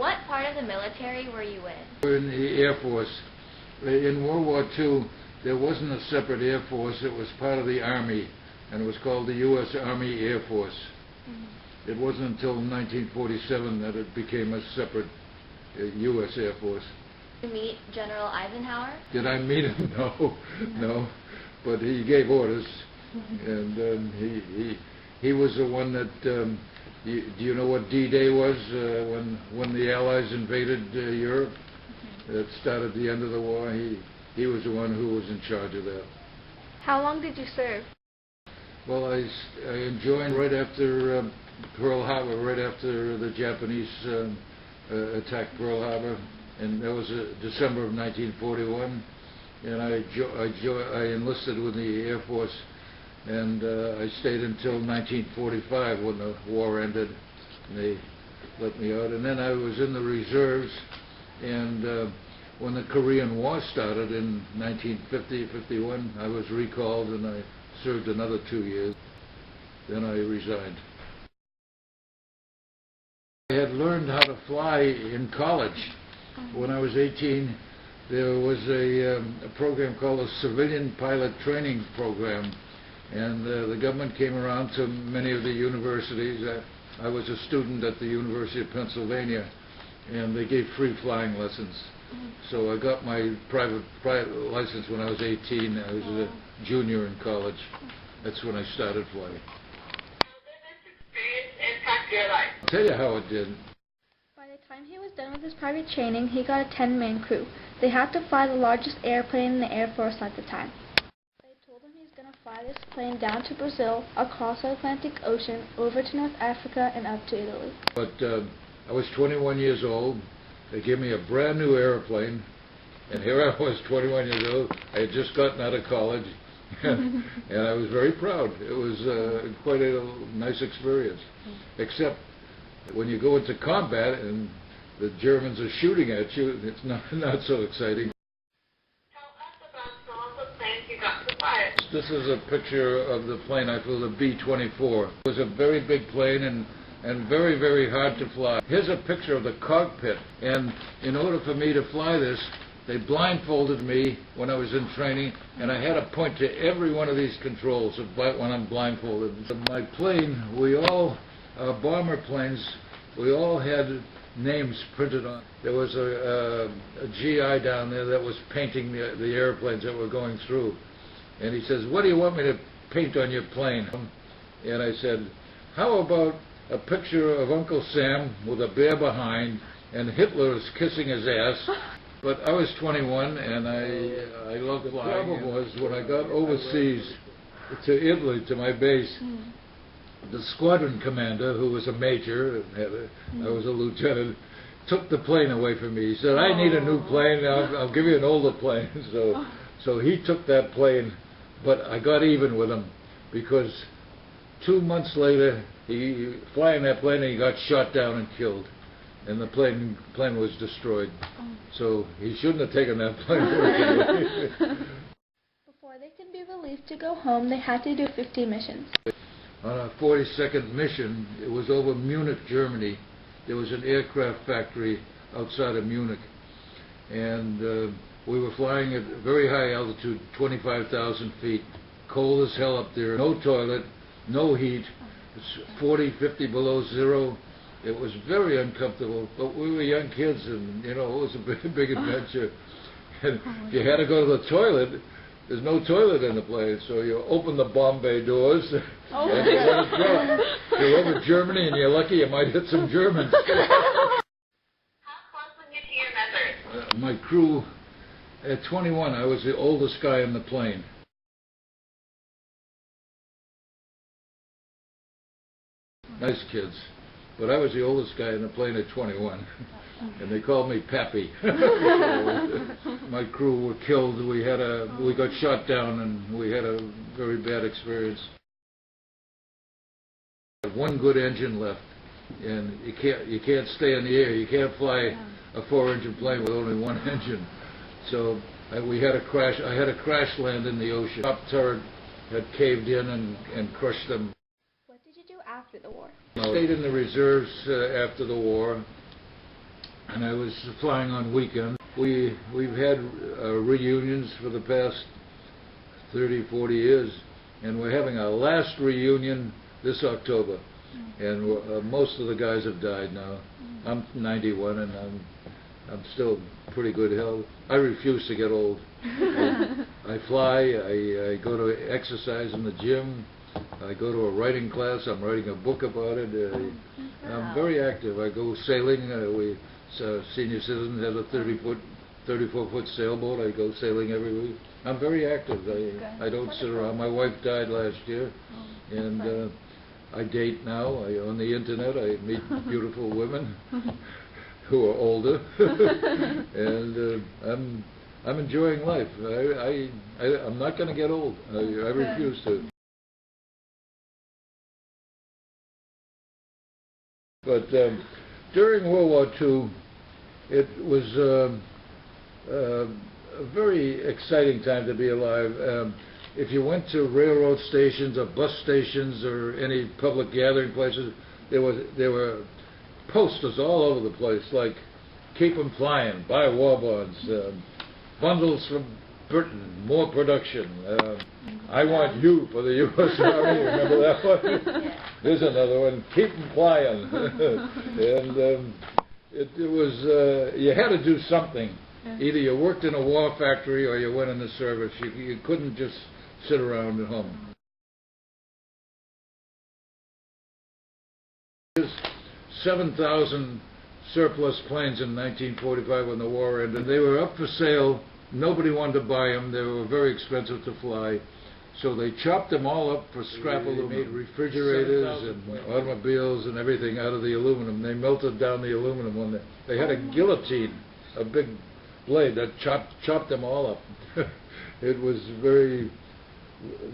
What part of the military were you in? We were in the Air Force. In World War II, there wasn't a separate Air Force. It was part of the Army, and it was called the U.S. Army Air Force. It wasn't until 1947 that it became a separate U.S. Air Force. Did you meet General Eisenhower? Did I meet him? No, no. But he gave orders, and he was the one that. Do you know what D-Day was when the Allies invaded Europe? That started the end of the war. He was the one who was in charge of that. How long did you serve? Well, I joined right after Pearl Harbor, right after the Japanese attacked Pearl Harbor, and that was December of 1941. And I enlisted with the Air Force, and I stayed until 1945 when the war ended, and they let me out. And then I was in the reserves, and when the Korean War started in 1950-51, I was recalled, and I served another 2 years. Then I resigned. I had learned how to fly in college. When I was 18, there was a program called a Civilian Pilot Training Program, and the government came around to many of the universities. I was a student at the University of Pennsylvania, and they gave free flying lessons. So I got my private license when I was 18. I was a junior in college. That's when I started flying. How did this experience impact your life? I'll tell you how it did. By the time he was done with his private training, he got a 10-man crew. They had to fly the largest airplane in the Air Force at the time. They told him he's going to fly this plane down to Brazil, across the Atlantic Ocean, over to North Africa, and up to Italy. But I was 21 years old. They gave me a brand new airplane, and here I was, 21 years old. I had just gotten out of college, and I was very proud. It was quite a nice experience, except when you go into combat and the Germans are shooting at you, it's not so exciting. Tell us about some of the planes you got to fly. This is a picture of the plane I flew, the B-24. It was a very big plane and very, very hard to fly. Here's a picture of the cockpit, and in order for me to fly this, they blindfolded me when I was in training, and I had to point to every one of these controls when I'm blindfolded. My plane, bomber planes, we all had names printed on. There was a GI down there that was painting the airplanes that were going through, and he says, "What do you want me to paint on your plane?" And I said, "How about a picture of Uncle Sam with a bear behind, and Hitler is kissing his ass." But I was 21, and I loved flying. The problem was when I got overseas to Italy, to my base, the squadron commander, who was a major, I was a lieutenant, took the plane away from me. He said, "I need a new plane. I'll give you an older plane." So he took that plane, but I got even with him, because 2 months later, he flying that plane, and he got shot down and killed, and the plane was destroyed. So he shouldn't have taken that plane. Before they could be released to go home, they had to do 50 missions. On a 42nd mission, it was over Munich, Germany. There was an aircraft factory outside of Munich, and we were flying at very high altitude, 25,000 feet, cold as hell up there, no toilet, no heat. It's 40, 50 below zero. It was very uncomfortable, but we were young kids, and it was a big adventure. And if you had to go to the toilet, there's no toilet in the plane, so you open the bomb bay doors and you let it drop. You're over Germany, and you're lucky you might hit some Germans. How close were you to your members? My crew, at 21, I was the oldest guy in the plane. Nice kids. But I was the oldest guy in the plane at 21, and they called me Pappy. My crew were killed. We got shot down, and we had a very bad experience. One good engine left, and you can't stay in the air. You can't fly a 4-engine plane with only one engine. So we had a crash. I had a crash land in the ocean. Top turret had caved in and crushed them. What did you do after the war? I stayed in the reserves after the war, and I was flying on weekends. We've had reunions for the past 30, 40 years, and we're having our last reunion this October. And most of the guys have died now. I'm 91, and I'm still pretty good health. I refuse to get old. I fly. I go to exercise in the gym. I go to a writing class. I'm writing a book about it. I'm very active. I go sailing. Senior citizens have a 34-foot sailboat. I go sailing every week. I'm very active. I don't sit around. My wife died last year, and I date now. On the internet, I meet beautiful women who are older, and I'm enjoying life. I'm not going to get old. I refuse to. But during World War II, it was a very exciting time to be alive. If you went to railroad stations or bus stations or any public gathering places, there were posters all over the place, like "Keep 'em flying, buy war bonds," "Bundles from Britain, more production," "I want you for the U.S. Army." Remember that one? Yeah. There's another one, "Keep 'em flying." And it was you had to do something. Either you worked in a war factory or you went in the service. You couldn't just sit around at home. There's 7,000 surplus planes in 1945 when the war ended. They were up for sale. Nobody wanted to buy them. They were very expensive to fly. So they chopped them all up for scrap aluminum. They made refrigerators and automobiles and everything out of the aluminum. They melted down the aluminum when they had a guillotine, a big blade that chopped them all up. It was very,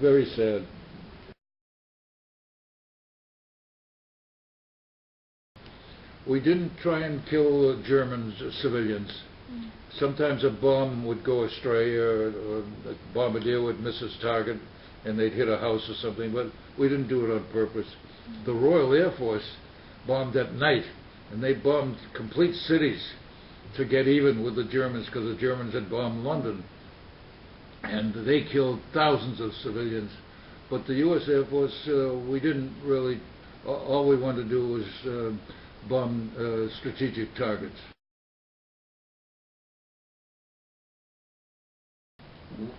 very sad. We didn't try and kill Germans, civilians. Sometimes a bomb would go astray, or a bombardier would miss its target, and they'd hit a house or something, but we didn't do it on purpose. The Royal Air Force bombed at night, and they bombed complete cities to get even with the Germans, because the Germans had bombed London. And they killed thousands of civilians. But the U.S. Air Force, we didn't really, all we wanted to do was bomb strategic targets.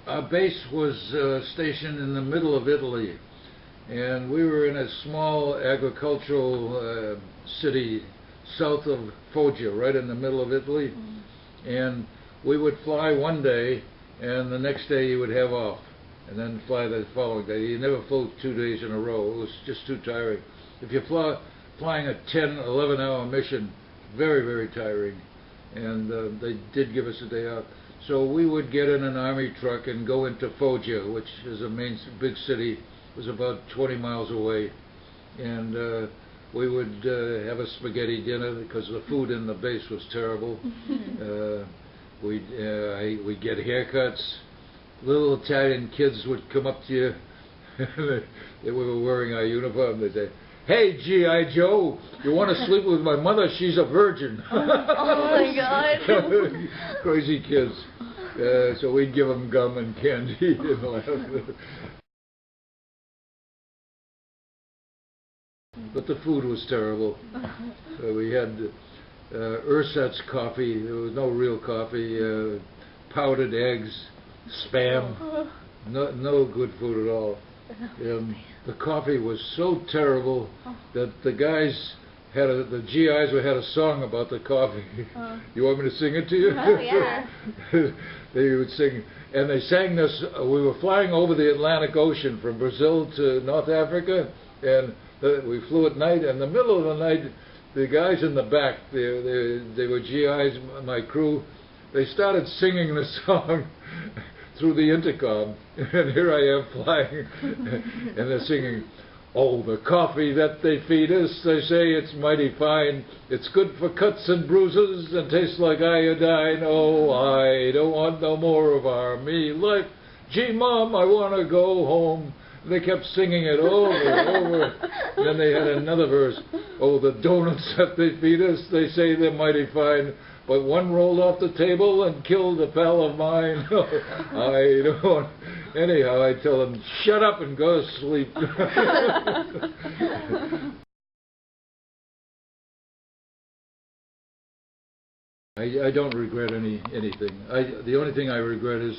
Our base was stationed in the middle of Italy, and we were in a small agricultural city south of Foggia, right in the middle of Italy. And we would fly one day, and the next day you would have off, and then fly the following day. You never flew 2 days in a row. It was just too tiring. If you're flying a 10, 11-hour mission, very, very tiring. And they did give us a day off. So we would get in an army truck and go into Foggia, which is a big city. It was about 20 miles away. And we would have a spaghetti dinner because the food in the base was terrible. We'd get haircuts. Little Italian kids would come up to you. We were wearing our uniform. They'd say, "Hey, G.I. Joe, you want to sleep with my mother? She's a virgin." Oh my God. Crazy kids. So we'd give them gum and candy and laugh. But the food was terrible. We had ersatz coffee. There was no real coffee. Powdered eggs, Spam. No good food at all. The coffee was so terrible that the guys the GIs had a song about the coffee. You want me to sing it to you? Oh, yeah. They would sing, and they sang this. We were flying over the Atlantic Ocean from Brazil to North Africa, and we flew at night. In the middle of the night, the guys in the back, they were GIs, my crew, they started singing the song through the intercom, and here I am flying, and they're singing, "Oh, the coffee that they feed us, they say it's mighty fine. It's good for cuts and bruises and tastes like iodine. Oh, I don't want no more of army life. Gee, Mom, I want to go home." They kept singing it over and over. Then they had another verse. Oh, the donuts that they feed us, they say they're mighty fine, but one rolled off the table and killed a pal of mine. I don't. Anyhow, I tell them, shut up and go to sleep. I don't regret anything. The only thing I regret is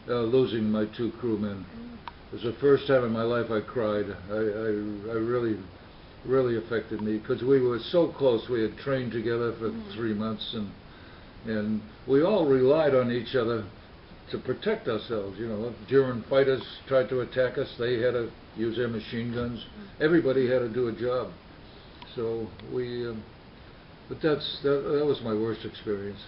losing my 2 crewmen. It was the first time in my life I cried. I really affected me because we were so close. We had trained together for 3 months, and we all relied on each other to protect ourselves. You know, if German fighters tried to attack us, they had to use their machine guns. Everybody had to do a job. So but that was my worst experience.